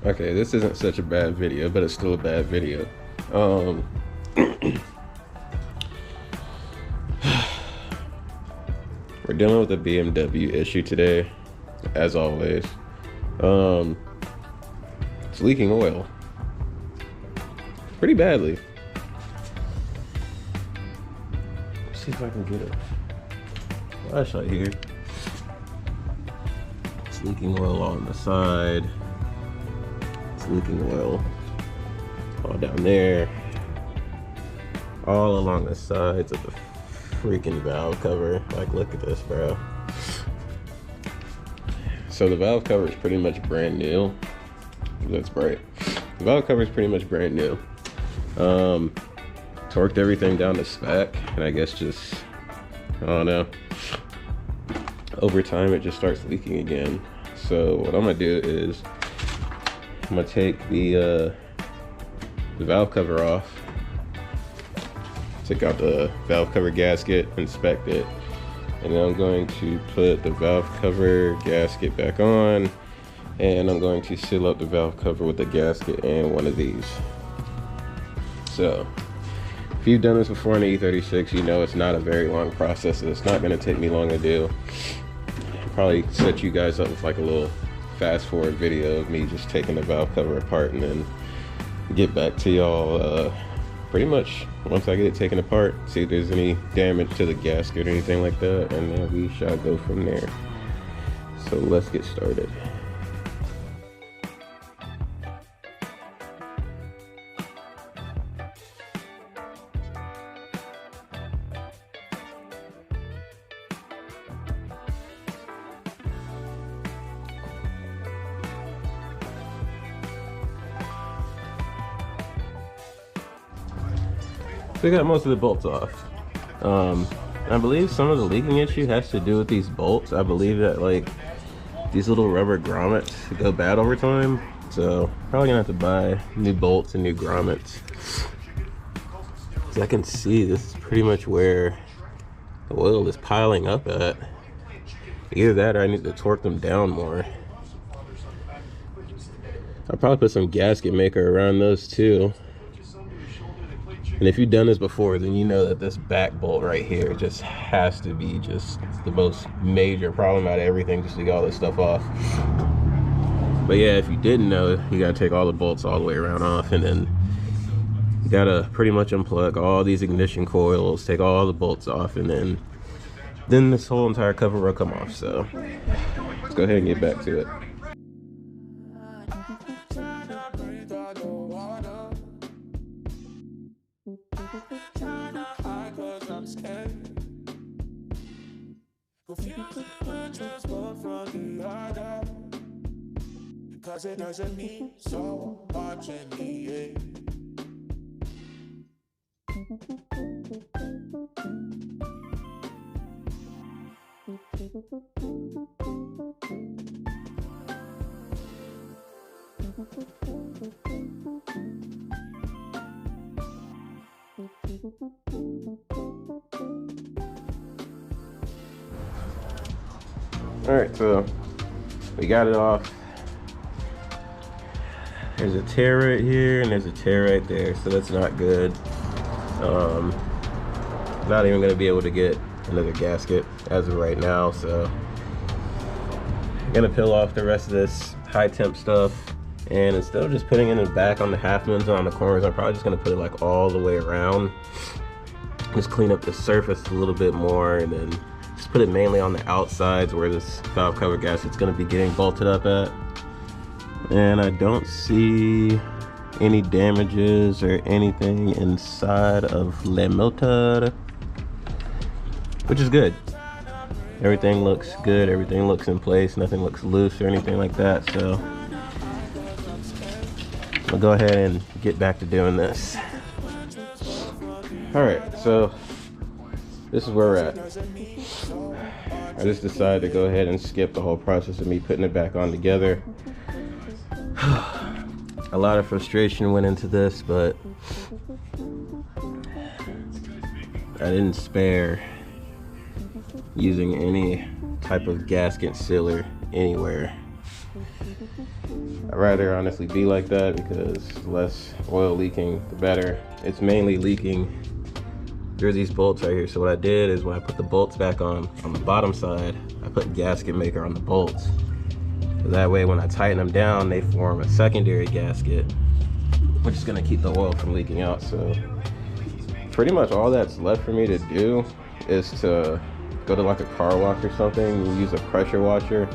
Okay, this isn't such a bad video, but it's still a bad video. Um, we're dealing with a BMW issue today, as always. It's leaking oil pretty badly. Let's see if I can get a flashlight here. It's leaking oil on the side. It's leaking oil all down there, all along the sides of the freaking valve cover. Like, look at this, bro. So the valve cover is pretty much brand new. That's bright. The valve cover is pretty much brand new. Torqued everything down to spec, and I guess just, I don't know, over time it just starts leaking again. So what I'm gonna do is I'm gonna take the valve cover off, take out the valve cover gasket, inspect it, and then I'm going to put the valve cover gasket back on, and I'm going to seal up the valve cover with the gasket and one of these. So if you've done this before in the E36, you know it's not a very long process, and it's not going to take me long to do. I'll probably set you guys up with like a little fast forward video of me just taking the valve cover apart, and then get back to y'all pretty much once I get it taken apart, see if there's any damage to the gasket or anything like that, and then we shall go from there. So let's get started. So we got most of the bolts off. I believe some of the leaking issue has to do with these bolts. I believe that like these little rubber grommets go bad over time. So probably gonna have to buy new bolts and new grommets. As I can see, this is pretty much where the oil is piling up at. Either that or I need to torque them down more. I'll probably put some gasket maker around those too. And if you've done this before, then you know that this back bolt right here just has to be just the most major problem out of everything, just to get all this stuff off. But yeah, if you didn't know, you gotta take all the bolts all the way around off, and then you gotta pretty much unplug all these ignition coils, take all the bolts off, and then this whole entire cover will come off. So let's go ahead and get back to it. Cause it doesn't mean so much in the end. All right, so we got it off. There's a tear right here and there's a tear right there, so that's not good. Not even gonna be able to get another gasket as of right now, so I'm gonna peel off the rest of this high temp stuff, and instead of just putting it in the back on the half moons on the corners, I'm probably just gonna put it like all the way around. Just clean up the surface a little bit more, and then just put it mainly on the outsides where this valve cover gasket's gonna be getting bolted up at. And I don't see any damages or anything inside of the motor, which is good. Everything looks good, everything looks in place, nothing looks loose or anything like that. So I'll go ahead and get back to doing this. All right, so this is where we're at. I just decided to go ahead and skip the whole process of me putting it back on together. A lot of frustration went into this, but I didn't spare using any type of gasket sealer anywhere. I'd rather honestly be like that because the less oil leaking, the better. It's mainly leaking through these bolts right here. So what I did is when I put the bolts back on the bottom side, I put gasket maker on the bolts. So that way when I tighten them down, they form a secondary gasket, which is gonna keep the oil from leaking out. So pretty much all that's left for me to do is to go to like a car wash or something and use a pressure washer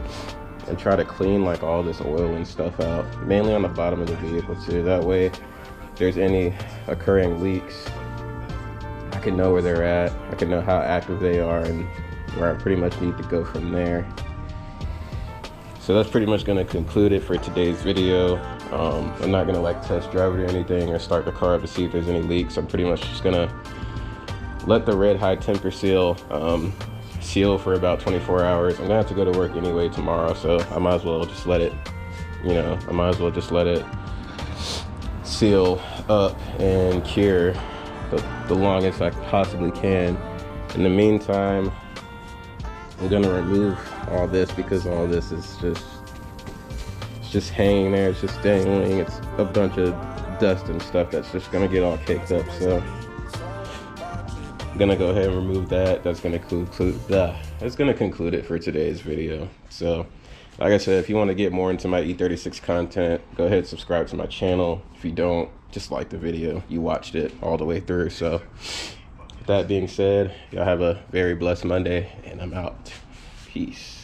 and try to clean like all this oil and stuff out, mainly on the bottom of the vehicle too. That way, if there's any occurring leaks, I can know where they're at, I can know how active they are, and where I pretty much need to go from there. So that's pretty much gonna conclude it for today's video. I'm not gonna like test drive it or anything or start the car up to see if there's any leaks. I'm pretty much just gonna let the red high temper seal seal for about 24 hours. I'm gonna have to go to work anyway tomorrow, so I might as well just let it, you know, I might as well just let it seal up and cure the longest I possibly can. In the meantime, I'm gonna remove all this because all this is just hanging there, it's just dangling, it's a bunch of dust and stuff that's just gonna get all caked up. So I'm gonna go ahead and remove that. That's gonna conclude it for today's video. So like I said, if you want to get more into my E36 content, go ahead and subscribe to my channel. If you don't, just like the video, you watched it all the way through. So with that being said, y'all have a very blessed Monday, and I'm out. Peace.